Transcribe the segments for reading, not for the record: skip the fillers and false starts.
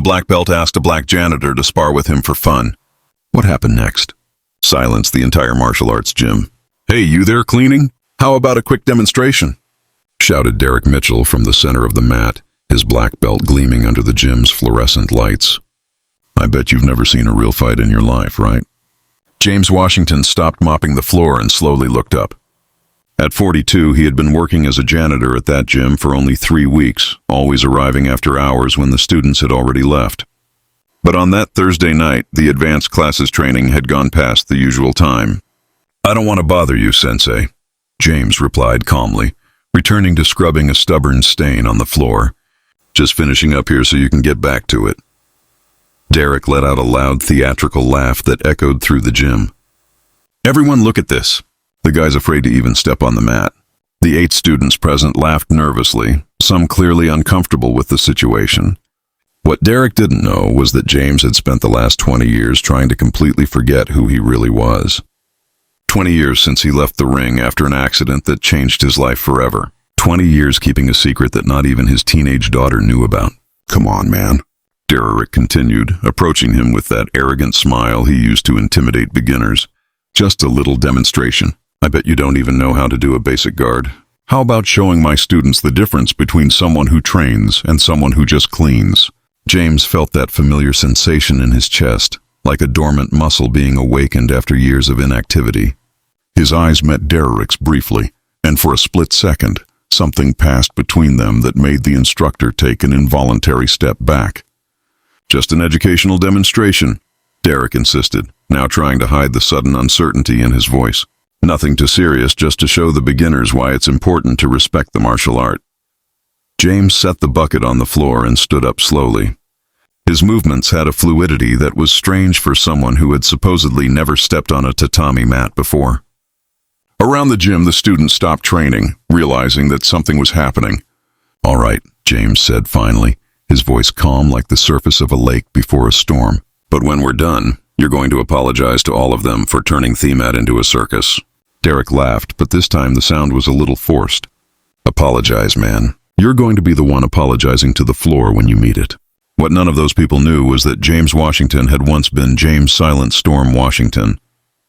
black belt asked a black janitor to spar with him for fun. What happened next? Silence the entire martial arts gym. "Hey, you there cleaning? How about a quick demonstration?" shouted Derek Mitchell from the center of the mat, his black belt gleaming under the gym's fluorescent lights. "I bet you've never seen a real fight in your life, right?" James Washington stopped mopping the floor and slowly looked up. At 42, he had been working as a janitor at that gym for only 3 weeks, always arriving after hours when the students had already left. But on that Thursday night, the advanced classes training had gone past the usual time. "I don't want to bother you, Sensei," James replied calmly, returning to scrubbing a stubborn stain on the floor. "Just finishing up here so you can get back to it." Derek let out a loud theatrical laugh that echoed through the gym. "Everyone look at this." The guy's afraid to even step on the mat. The 8 students present laughed nervously, some clearly uncomfortable with the situation. What Derek didn't know was that James had spent the last 20 years trying to completely forget who he really was. 20 years since he left the ring after an accident that changed his life forever. 20 years keeping a secret that not even his teenage daughter knew about. "Come on, man," Derek continued, approaching him with that arrogant smile he used to intimidate beginners. "Just a little demonstration. I bet you don't even know how to do a basic guard. How about showing my students the difference between someone who trains and someone who just cleans?" James felt that familiar sensation in his chest, like a dormant muscle being awakened after years of inactivity. His eyes met Derek's briefly, and for a split second, something passed between them that made the instructor take an involuntary step back. "Just an educational demonstration," Derek insisted, now trying to hide the sudden uncertainty in his voice. "Nothing too serious, just to show the beginners why it's important to respect the martial art." James set the bucket on the floor and stood up slowly. His movements had a fluidity that was strange for someone who had supposedly never stepped on a tatami mat before. Around the gym, the students stopped training, realizing that something was happening. "All right," James said finally, his voice calm like the surface of a lake before a storm. "But when we're done, you're going to apologize to all of them for turning Themat into a circus." Derek laughed, but this time the sound was a little forced. "Apologize, man. You're going to be the one apologizing to the floor when you meet it." What none of those people knew was that James Washington had once been James Silent Storm Washington,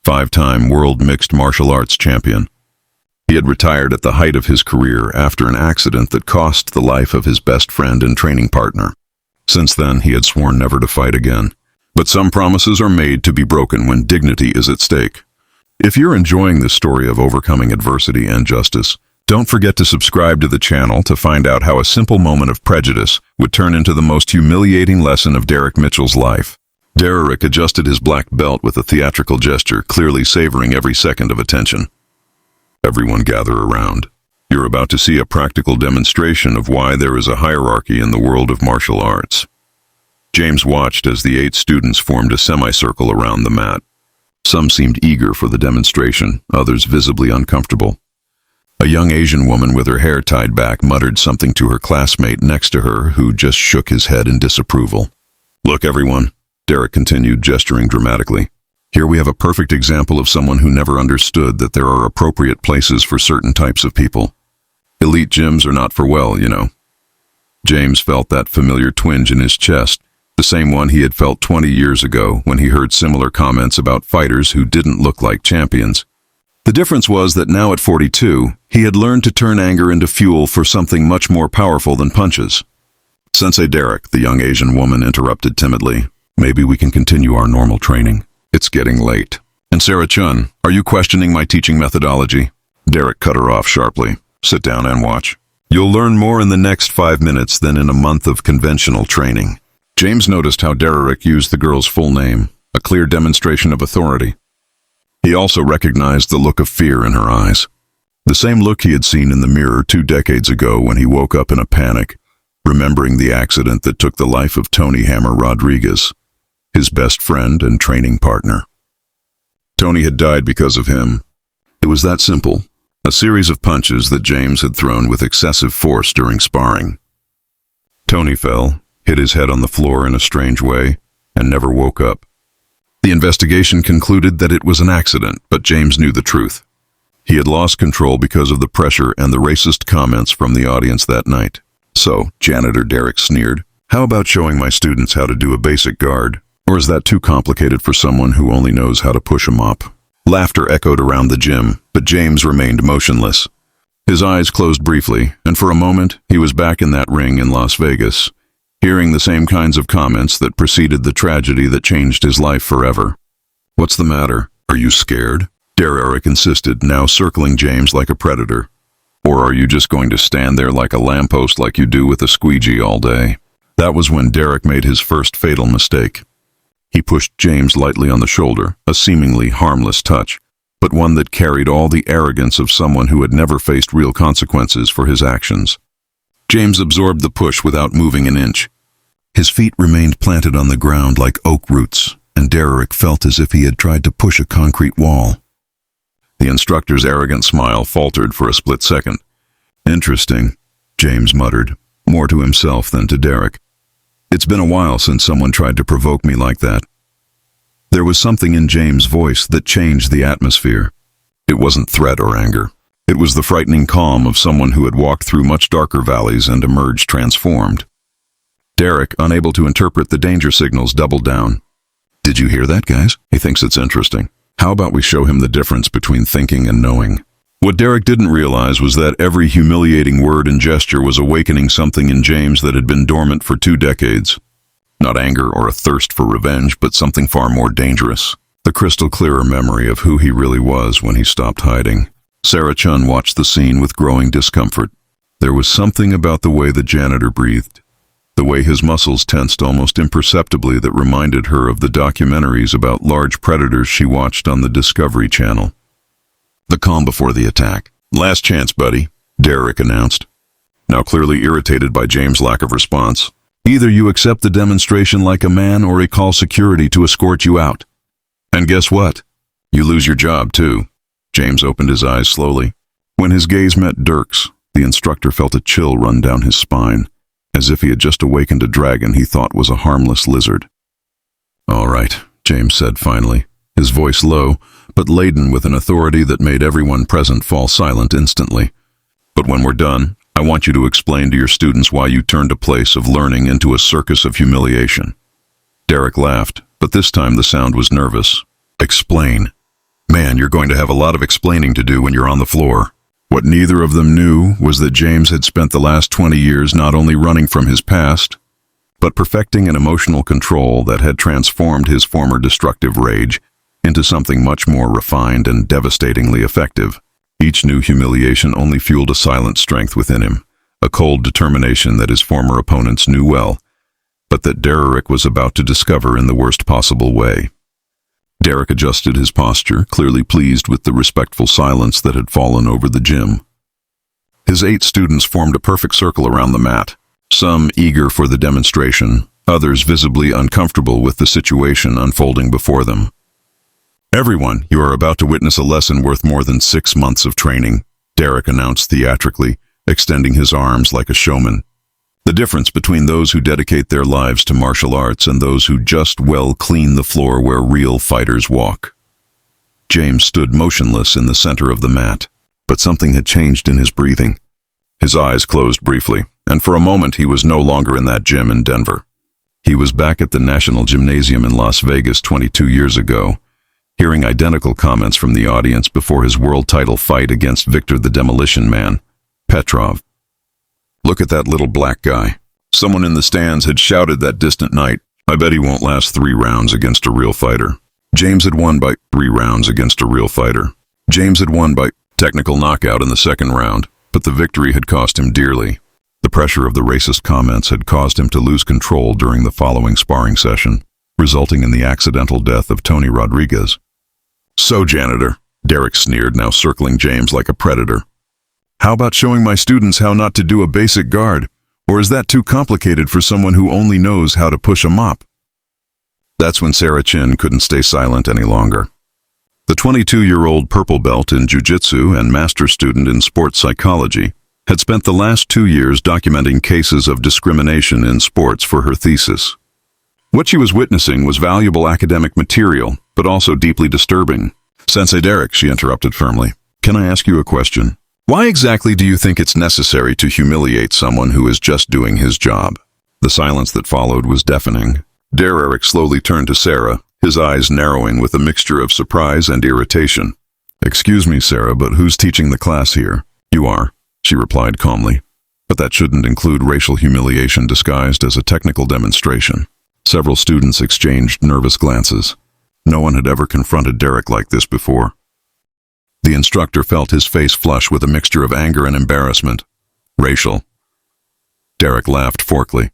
5-time world mixed martial arts champion. He had retired at the height of his career after an accident that cost the life of his best friend and training partner. Since then, he had sworn never to fight again. But some promises are made to be broken when dignity is at stake. If you're enjoying this story of overcoming adversity and justice, don't forget to subscribe to the channel to find out how a simple moment of prejudice would turn into the most humiliating lesson of Derek Mitchell's life. Derek adjusted his black belt with a theatrical gesture, clearly savoring every second of attention. "Everyone gather around. You're about to see a practical demonstration of why there is a hierarchy in the world of martial arts." James watched as the 8 students formed a semicircle around the mat. Some seemed eager for the demonstration, others visibly uncomfortable. A young Asian woman with her hair tied back muttered something to her classmate next to her, who just shook his head in disapproval. "Look, everyone," Derek continued, gesturing dramatically. "Here we have a perfect example of someone who never understood that there are appropriate places for certain types of people. Elite gyms are not for well, you know." James felt that familiar twinge in his chest, the same one he had felt 20 years ago when he heard similar comments about fighters who didn't look like champions. The difference was that now at 42, he had learned to turn anger into fuel for something much more powerful than punches. "Sensei Derek," the young Asian woman interrupted timidly, "maybe we can continue our normal training. It's getting late." "And Sarah Chun, are you questioning my teaching methodology?" Derek cut her off sharply. "Sit down and watch. You'll learn more in the next 5 minutes than in a month of conventional training." James noticed how Derek used the girl's full name, a clear demonstration of authority. He also recognized the look of fear in her eyes, the same look he had seen in the mirror 2 decades ago when he woke up in a panic, remembering the accident that took the life of Tony Hammer Rodriguez, his best friend and training partner. Tony had died because of him. It was that simple, a series of punches that James had thrown with excessive force during sparring. Tony fell, hit his head on the floor in a strange way, and never woke up. The investigation concluded that it was an accident, but James knew the truth. He had lost control because of the pressure and the racist comments from the audience that night. "So," Janitor Derek sneered, How about showing my students how to do a basic guard? Or is that too complicated for someone who only knows how to push a mop? Laughter echoed around the gym, but James remained motionless. His eyes closed briefly, and for a moment, he was back in that ring in Las Vegas, hearing the same kinds of comments that preceded the tragedy that changed his life forever. "What's the matter? Are you scared?" Derek insisted, now circling James like a predator. "Or are you just going to stand there like a lamppost like you do with a squeegee all day?" That was when Derek made his first fatal mistake. He pushed James lightly on the shoulder, a seemingly harmless touch, but one that carried all the arrogance of someone who had never faced real consequences for his actions. James absorbed the push without moving an inch. His feet remained planted on the ground like oak roots, and Derek felt as if he had tried to push a concrete wall. The instructor's arrogant smile faltered for a split second. "Interesting," James muttered, more to himself than to Derek. "It's been a while since someone tried to provoke me like that." There was something in James' voice that changed the atmosphere. It wasn't threat or anger. It was the frightening calm of someone who had walked through much darker valleys and emerged transformed. Derek, unable to interpret the danger signals, doubled down. "Did you hear that, guys? He thinks it's interesting. How about we show him the difference between thinking and knowing?" What Derek didn't realize was that every humiliating word and gesture was awakening something in James that had been dormant for 2 decades. Not anger or a thirst for revenge, but something far more dangerous. The crystal clearer memory of who he really was when he stopped hiding. Sarah Chun watched the scene with growing discomfort. There was something about the way the janitor breathed, the way his muscles tensed almost imperceptibly, that reminded her of the documentaries about large predators she watched on the Discovery Channel. The calm before the attack. "Last chance, buddy," Derek announced, now clearly irritated by James' lack of response. "Either you accept the demonstration like a man, or we call security to escort you out. And guess what? You lose your job, too." James opened his eyes slowly. When his gaze met Dirk's, the instructor felt a chill run down his spine, as if he had just awakened a dragon he thought was a harmless lizard. "All right," James said finally, his voice low, but laden with an authority that made everyone present fall silent instantly. "But when we're done, I want you to explain to your students why you turned a place of learning into a circus of humiliation." Derek laughed, but this time the sound was nervous. "Explain? Man, you're going to have a lot of explaining to do when you're on the floor." What neither of them knew was that James had spent the last 20 years not only running from his past, but perfecting an emotional control that had transformed his former destructive rage into something much more refined and devastatingly effective. Each new humiliation only fueled a silent strength within him, a cold determination that his former opponents knew well, but that Derek was about to discover in the worst possible way. Derek adjusted his posture, clearly pleased with the respectful silence that had fallen over the gym. His 8 students formed a perfect circle around the mat, some eager for the demonstration, others visibly uncomfortable with the situation unfolding before them. "Everyone, you are about to witness a lesson worth more than 6 months of training," Derek announced theatrically, extending his arms like a showman. "The difference between those who dedicate their lives to martial arts and those who just clean the floor where real fighters walk." James stood motionless in the center of the mat, but something had changed in his breathing. His eyes closed briefly, and for a moment he was no longer in that gym in Denver. He was back at the National Gymnasium in Las Vegas 22 years ago, hearing identical comments from the audience before his world title fight against Victor the Demolition Man, Petrov. "Look at that little black guy." Someone in the stands had shouted that distant night. "I bet he won't last 3 rounds against a real fighter." James had won by 3 rounds against a real fighter. James had won by technical knockout in the 2nd round, but the victory had cost him dearly. The pressure of the racist comments had caused him to lose control during the following sparring session, resulting in the accidental death of Tony Rodriguez. "So, Janitor," Derek sneered, now circling James like a predator, "how about showing my students how not to do a basic guard? Or is that too complicated for someone who only knows how to push a mop?" That's when Sarah Chin couldn't stay silent any longer. The 22-year-old purple belt in jiu-jitsu and master student in sports psychology had spent the last 2 years documenting cases of discrimination in sports for her thesis. What she was witnessing was valuable academic material, but also deeply disturbing. "Sensei Derek," she interrupted firmly, "can I ask you a question? Why exactly do you think it's necessary to humiliate someone who is just doing his job?" The silence that followed was deafening. Derek slowly turned to Sarah, his eyes narrowing with a mixture of surprise and irritation. "Excuse me, Sarah, but who's teaching the class here?" "You are," she replied calmly. "But that shouldn't include racial humiliation disguised as a technical demonstration." Several students exchanged nervous glances. No one had ever confronted Derek like this before. The instructor felt his face flush with a mixture of anger and embarrassment. "Racial?" Derek laughed forkily.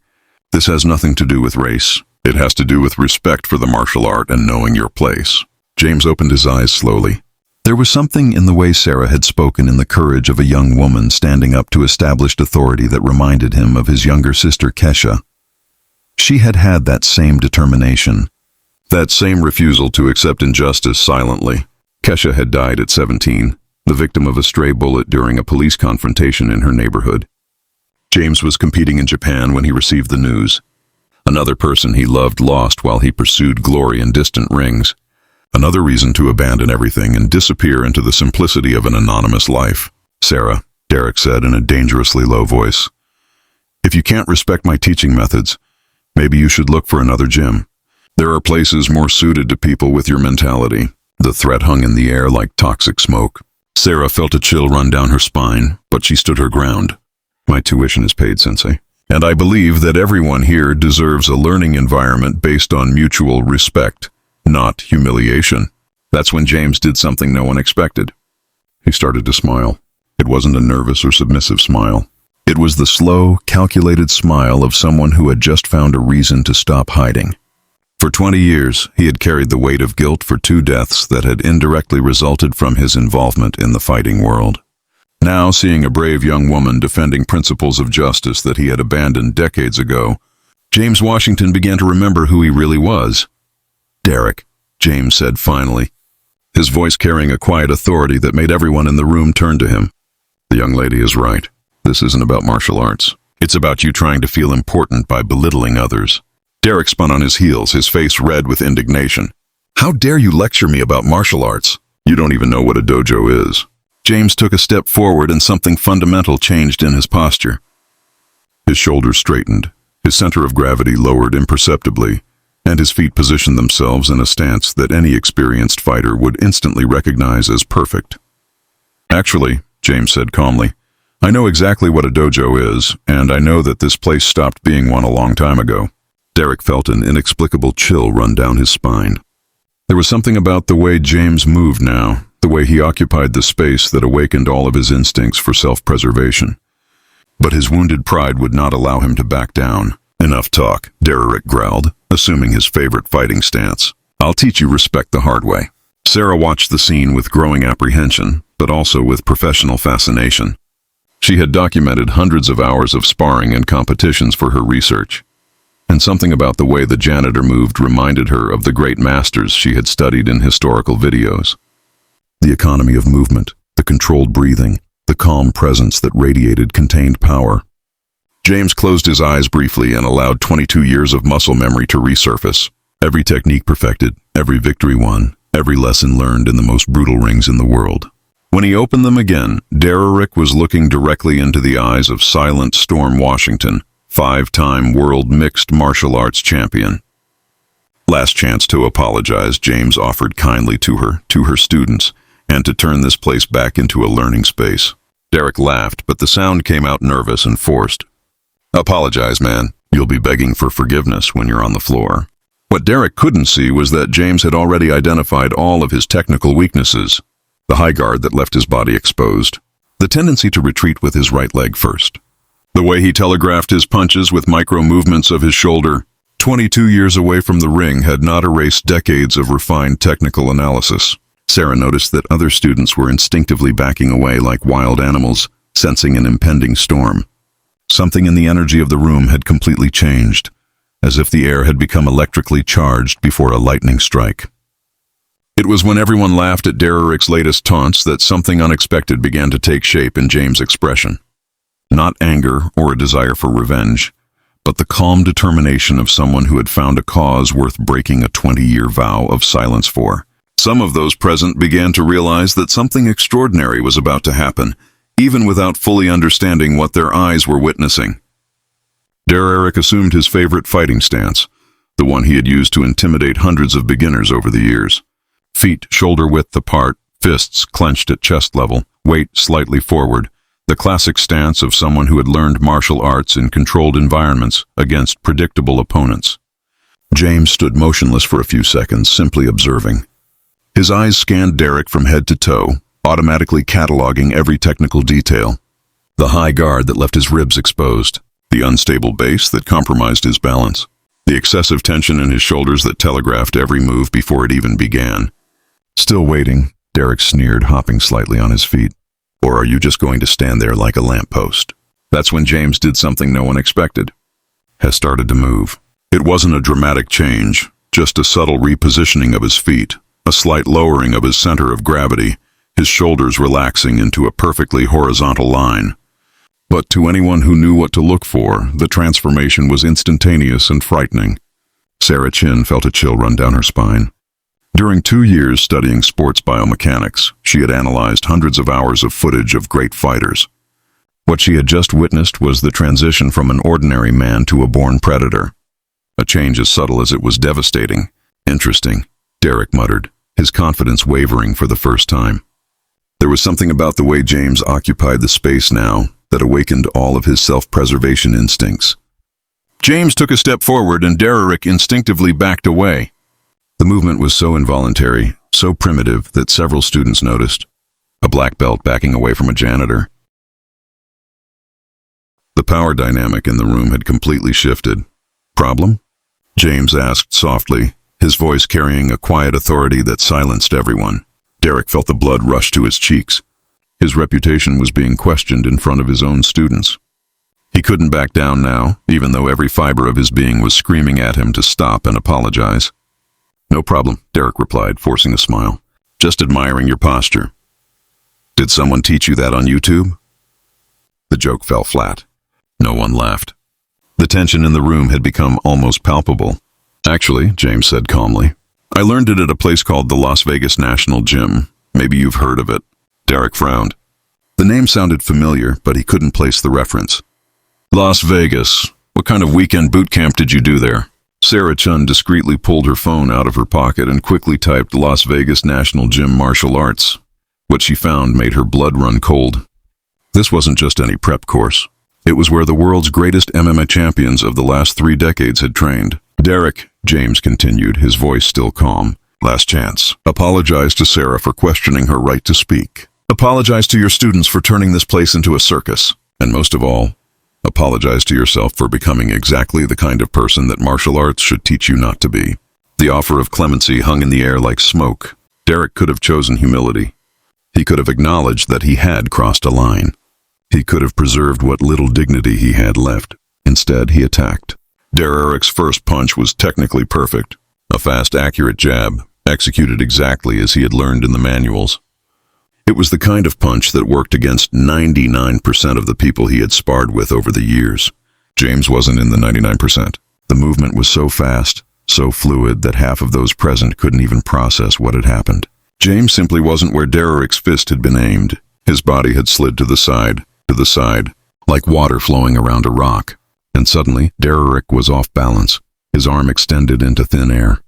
"This has nothing to do with race. It has to do with respect for the martial art and knowing your place." James opened his eyes slowly. There was something in the way Sarah had spoken in the courage of a young woman standing up to established authority that reminded him of his younger sister Kesha. She had had that same determination, that same refusal to accept injustice silently. Kesha had died at 17, the victim of a stray bullet during a police confrontation in her neighborhood. James was competing in Japan when he received the news. Another person he loved lost while he pursued glory in distant rings. Another reason to abandon everything and disappear into the simplicity of an anonymous life. "Sarah," Derek said in a dangerously low voice, "if you can't respect my teaching methods, maybe you should look for another gym. There are places more suited to people with your mentality." The threat hung in the air like toxic smoke. Sarah felt a chill run down her spine, but she stood her ground. "My tuition is paid, Sensei. And I believe that everyone here deserves a learning environment based on mutual respect, not humiliation." That's when James did something no one expected. He started to smile. It wasn't a nervous or submissive smile. It was the slow, calculated smile of someone who had just found a reason to stop hiding. For 20 years, he had carried the weight of guilt for 2 deaths that had indirectly resulted from his involvement in the fighting world. Now, seeing a brave young woman defending principles of justice that he had abandoned decades ago, James Washington began to remember who he really was. "Derek," James said finally, his voice carrying a quiet authority that made everyone in the room turn to him. "The young lady is right. This isn't about martial arts. It's about you trying to feel important by belittling others." Derek spun on his heels, his face red with indignation. "How dare you lecture me about martial arts? You don't even know what a dojo is." James took a step forward and something fundamental changed in his posture. His shoulders straightened, his center of gravity lowered imperceptibly, and his feet positioned themselves in a stance that any experienced fighter would instantly recognize as perfect. "Actually," James said calmly, "I know exactly what a dojo is, and I know that this place stopped being one a long time ago." Derek felt an inexplicable chill run down his spine. There was something about the way James moved now, the way he occupied the space that awakened all of his instincts for self-preservation. But his wounded pride would not allow him to back down. "Enough talk," Derek growled, assuming his favorite fighting stance. "I'll teach you respect the hard way." Sarah watched the scene with growing apprehension, but also with professional fascination. She had documented hundreds of hours of sparring and competitions for her research, and something about the way the janitor moved reminded her of the great masters she had studied in historical videos. The economy of movement, the controlled breathing, the calm presence that radiated contained power. James closed his eyes briefly and allowed 22 years of muscle memory to resurface. Every technique perfected, every victory won, every lesson learned in the most brutal rings in the world. When he opened them again, Derek was looking directly into the eyes of Silent Storm Washington, 5-time world mixed martial arts champion. Last chance to apologize, James offered kindly to her students, and to turn this place back into a learning space. Derek laughed, but the sound came out nervous and forced. "Apologize, man. You'll be begging for forgiveness when you're on the floor." What Derek couldn't see was that James had already identified all of his technical weaknesses. The high guard that left his body exposed. The tendency to retreat with his right leg first. The way he telegraphed his punches with micro-movements of his shoulder. 22 years away from the ring had not erased decades of refined technical analysis. Sarah noticed that other students were instinctively backing away like wild animals, sensing an impending storm. Something in the energy of the room had completely changed, as if the air had become electrically charged before a lightning strike. It was when everyone laughed at Derek's latest taunts that something unexpected began to take shape in James' expression. Not anger or a desire for revenge, but the calm determination of someone who had found a cause worth breaking a 20-year vow of silence for. Some of those present began to realize that something extraordinary was about to happen, even without fully understanding what their eyes were witnessing. Derek assumed his favorite fighting stance, the one he had used to intimidate hundreds of beginners over the years. Feet shoulder-width apart, fists clenched at chest level, weight slightly forward, the classic stance of someone who had learned martial arts in controlled environments against predictable opponents. James stood motionless for a few seconds, simply observing. His eyes scanned Derek from head to toe, automatically cataloging every technical detail. The high guard that left his ribs exposed, the unstable base that compromised his balance, the excessive tension in his shoulders that telegraphed every move before it even began. Still waiting, Derek sneered, hopping slightly on his feet. Or are you just going to stand there like a lamppost? That's when James did something no one expected. Has started to move. It wasn't a dramatic change, just a subtle repositioning of his feet, a slight lowering of his center of gravity, his shoulders relaxing into a perfectly horizontal line. But to anyone who knew what to look for, the transformation was instantaneous and frightening. Sarah Chin felt a chill run down her spine. During 2 years studying sports biomechanics, she had analyzed hundreds of hours of footage of great fighters. What she had just witnessed was the transition from an ordinary man to a born predator. A change as subtle as it was devastating. Interesting, Derek muttered, his confidence wavering for the first time. There was something about the way James occupied the space now that awakened all of his self-preservation instincts. James took a step forward and Derek instinctively backed away. The movement was so involuntary, so primitive that several students noticed. A black belt backing away from a janitor. The power dynamic in the room had completely shifted. Problem? James asked softly, his voice carrying a quiet authority that silenced everyone. Derek felt the blood rush to his cheeks. His reputation was being questioned in front of his own students. He couldn't back down now, even though every fiber of his being was screaming at him to stop and apologize. No problem, Derek replied, forcing a smile. Just admiring your posture. Did someone teach you that on YouTube? The joke fell flat. No one laughed. The tension in the room had become almost palpable. Actually, James said calmly, I learned it at a place called the Las Vegas National Gym. Maybe you've heard of it. Derek frowned. The name sounded familiar, but he couldn't place the reference. Las Vegas. What kind of weekend boot camp did you do there? Sarah Chun discreetly pulled her phone out of her pocket and quickly typed Las Vegas National Gym Martial Arts. What she found made her blood run cold. This wasn't just any prep course. It was where the world's greatest MMA champions of the last 3 decades had trained. Derek, James continued, his voice still calm. Last chance. Apologize to Sarah for questioning her right to speak. Apologize to your students for turning this place into a circus. And most of all, apologize to yourself for becoming exactly the kind of person that martial arts should teach you not to be. The offer of clemency hung in the air like smoke. Derek could have chosen humility. He could have acknowledged that he had crossed a line. He could have preserved what little dignity he had left. Instead, he attacked. Derek's first punch was technically perfect. A fast, accurate jab, executed exactly as he had learned in the manuals. It was the kind of punch that worked against 99% of the people he had sparred with over the years. James wasn't in the 99%. The movement was so fast, so fluid that half of those present couldn't even process what had happened. James simply wasn't where Derek's fist had been aimed. His body had slid to the side, like water flowing around a rock. And suddenly, Derek was off balance, his arm extended into thin air.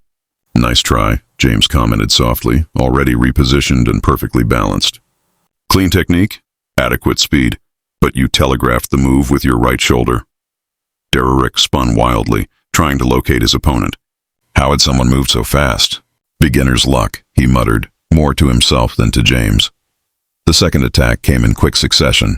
Nice try, James commented softly, already repositioned and perfectly balanced. Clean technique, adequate speed, but you telegraphed the move with your right shoulder. Derek spun wildly, trying to locate his opponent. How had someone moved so fast? Beginner's luck, he muttered, more to himself than to James. The second attack came in quick succession.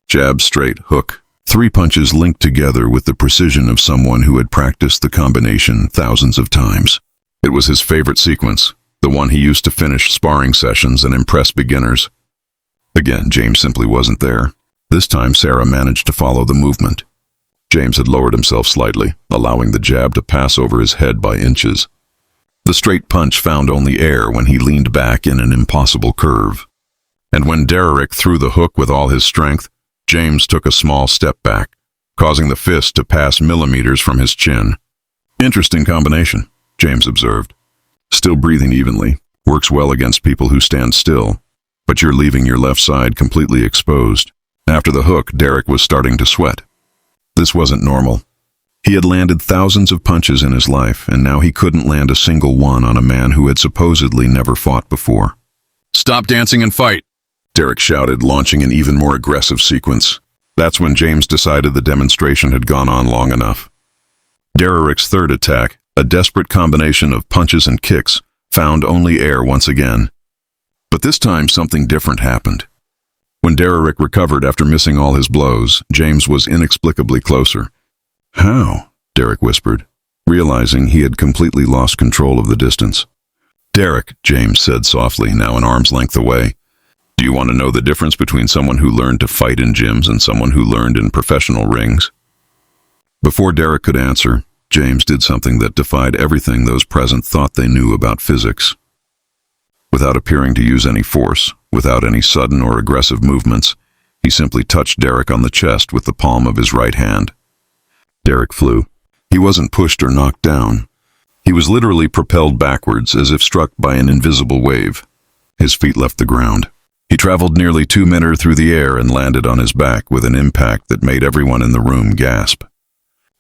Jab, straight, hook. 3 punches linked together with the precision of someone who had practiced the combination thousands of times. It was his favorite sequence, the one he used to finish sparring sessions and impress beginners. Again, James simply wasn't there. This time, Sarah managed to follow the movement. James had lowered himself slightly, allowing the jab to pass over his head by inches. The straight punch found only air when he leaned back in an impossible curve. And when Derek threw the hook with all his strength, James took a small step back, causing the fist to pass millimeters from his chin. Interesting combination, James observed. Still breathing evenly, works well against people who stand still, but you're leaving your left side completely exposed. After the hook, Derek was starting to sweat. This wasn't normal. He had landed thousands of punches in his life, and now he couldn't land a single one on a man who had supposedly never fought before. "Stop dancing and fight!" Derek shouted, launching an even more aggressive sequence. That's when James decided the demonstration had gone on long enough. Derek's third attack, a desperate combination of punches and kicks, found only air once again. But this time something different happened. When Derek recovered after missing all his blows, James was inexplicably closer. "How?" Derek whispered, realizing he had completely lost control of the distance. "Derek," James said softly, now an arm's length away. "Do you want to know the difference between someone who learned to fight in gyms and someone who learned in professional rings?" Before Derek could answer, James did something that defied everything those present thought they knew about physics. Without appearing to use any force, without any sudden or aggressive movements, he simply touched Derek on the chest with the palm of his right hand. Derek flew. He wasn't pushed or knocked down. He was literally propelled backwards as if struck by an invisible wave. His feet left the ground. He traveled nearly 2 meters through the air and landed on his back with an impact that made everyone in the room gasp.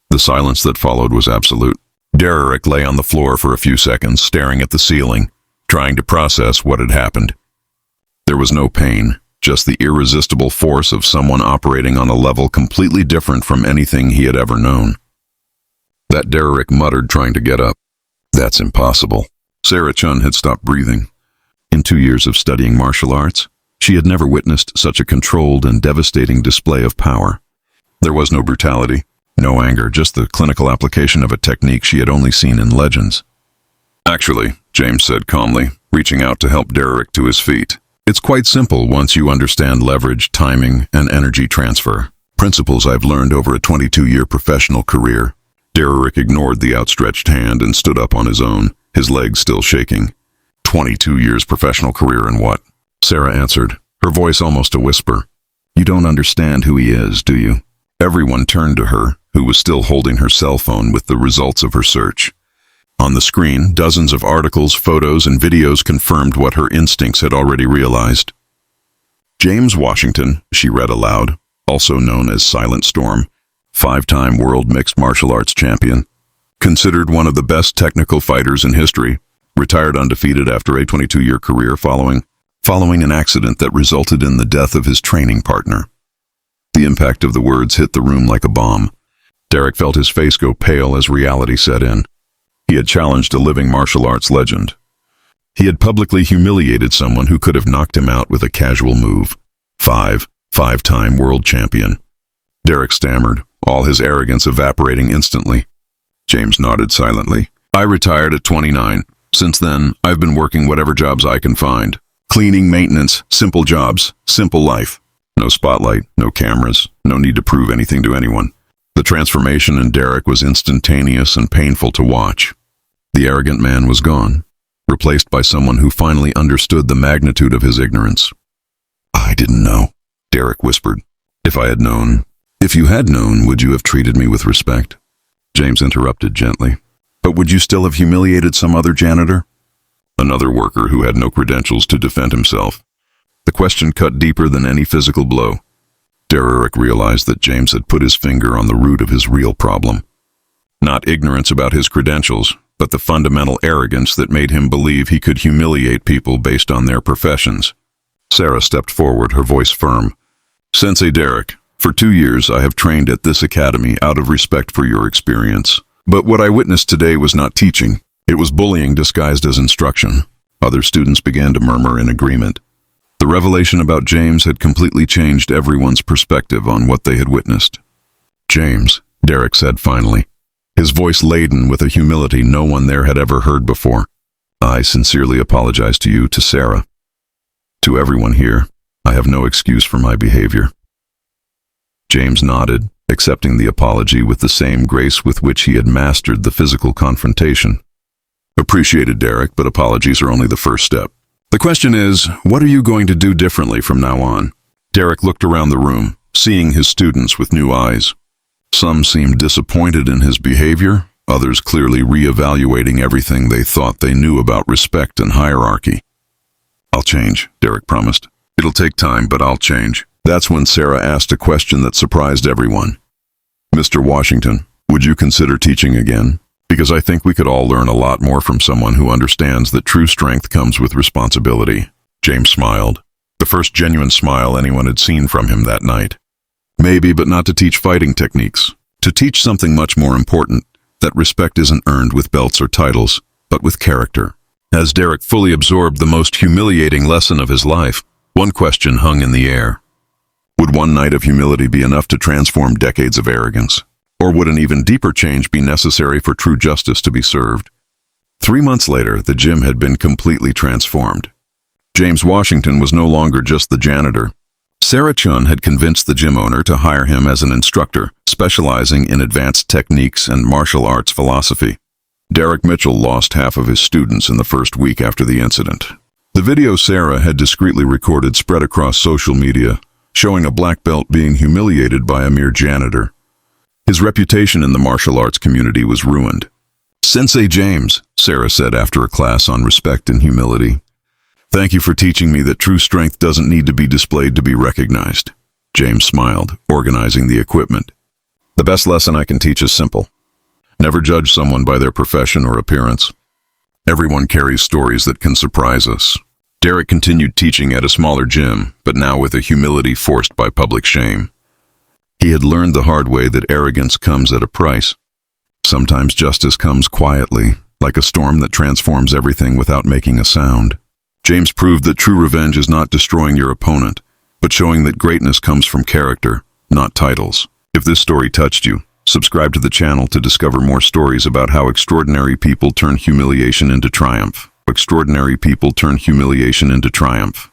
The silence that followed was absolute. Derek lay on the floor for a few seconds, staring at the ceiling, trying to process what had happened. There was no pain, just the irresistible force of someone operating on a level completely different from anything he had ever known. That Derek muttered, trying to get up. "That's impossible." Sarah Chun had stopped breathing. In 2 years of studying martial arts, she had never witnessed such a controlled and devastating display of power. There was no brutality, no anger, just the clinical application of a technique she had only seen in legends. "Actually," James said calmly, reaching out to help Derek to his feet, "it's quite simple once you understand leverage, timing, and energy transfer. Principles I've learned over a 22-year professional career." Derek ignored the outstretched hand and stood up on his own, his legs still shaking. 22 years professional career and what?" Sarah answered, her voice almost a whisper. "You don't understand who he is, do you?" Everyone turned to her, who was still holding her cell phone with the results of her search. On the screen, dozens of articles, photos, and videos confirmed what her instincts had already realized. James Washington, she read aloud, also known as Silent Storm, 5-time world mixed martial arts champion, considered one of the best technical fighters in history, retired undefeated after a 22-year career following an accident that resulted in the death of his training partner. The impact of the words hit the room like a bomb. Derek felt his face go pale as reality set in. He had challenged a living martial arts legend. He had publicly humiliated someone who could have knocked him out with a casual move. 5-time world champion. Derek stammered, all his arrogance evaporating instantly. James nodded silently. "I retired at 29. Since then, I've been working whatever jobs I can find. Cleaning, maintenance, simple jobs, simple life. No spotlight, no cameras, no need to prove anything to anyone." The transformation in Derek was instantaneous and painful to watch. The arrogant man was gone, replaced by someone who finally understood the magnitude of his ignorance. "I didn't know," Derek whispered. "If I had known." "If you had known, would you have treated me with respect?" James interrupted gently. "But would you still have humiliated some other janitor?" Another worker who had no credentials to defend himself. The question cut deeper than any physical blow. Derek realized that James had put his finger on the root of his real problem. Not ignorance about his credentials, but the fundamental arrogance that made him believe he could humiliate people based on their professions. Sarah stepped forward, her voice firm. "Sensei Derek, for 2 years I have trained at this academy out of respect for your experience. But what I witnessed today was not teaching. It was bullying disguised as instruction." Other students began to murmur in agreement. The revelation about James had completely changed everyone's perspective on what they had witnessed. "James," Derek said finally, his voice laden with a humility no one there had ever heard before, "I sincerely apologize to you, to Sarah. To everyone here, I have no excuse for my behavior." James nodded, accepting the apology with the same grace with which he had mastered the physical confrontation. "Appreciated, Derek, but apologies are only the first step. The question is, what are you going to do differently from now on?" Derek looked around the room, seeing his students with new eyes. Some seemed disappointed in his behavior, others clearly re-evaluating everything they thought they knew about respect and hierarchy. "I'll change," Derek promised. "It'll take time, but I'll change." That's when Sarah asked a question that surprised everyone. "Mr. Washington, Would you consider teaching again? Because I think we could all learn a lot more from someone who understands that true strength comes with responsibility. James smiled, the first genuine smile anyone had seen from him that night. Maybe, but not to teach fighting techniques. To teach something much more important, that respect isn't earned with belts or titles, but with character. As Derek fully absorbed the most humiliating lesson of his life, one question hung in the air. Would one night of humility be enough to transform decades of arrogance? Or would an even deeper change be necessary for true justice to be served? 3 months later, the gym had been completely transformed. James Washington was no longer just the janitor. Sarah Chun had convinced the gym owner to hire him as an instructor, specializing in advanced techniques and martial arts philosophy. Derek Mitchell lost half of his students in the first week after the incident. The video Sarah had discreetly recorded spread across social media, showing a black belt being humiliated by a mere janitor. His reputation in the martial arts community was ruined. "Sensei James," Sarah said after a class on respect and humility. "Thank you for teaching me that true strength doesn't need to be displayed to be recognized." James smiled, organizing the equipment. "The best lesson I can teach is simple. Never judge someone by their profession or appearance. Everyone carries stories that can surprise us." Derek continued teaching at a smaller gym, but now with a humility forced by public shame. He had learned the hard way that arrogance comes at a price. Sometimes justice comes quietly, like a storm that transforms everything without making a sound. James proved that true revenge is not destroying your opponent, but showing that greatness comes from character, not titles. If this story touched you, subscribe to the channel to discover more stories about how extraordinary people turn humiliation into triumph. Extraordinary people turn humiliation into triumph.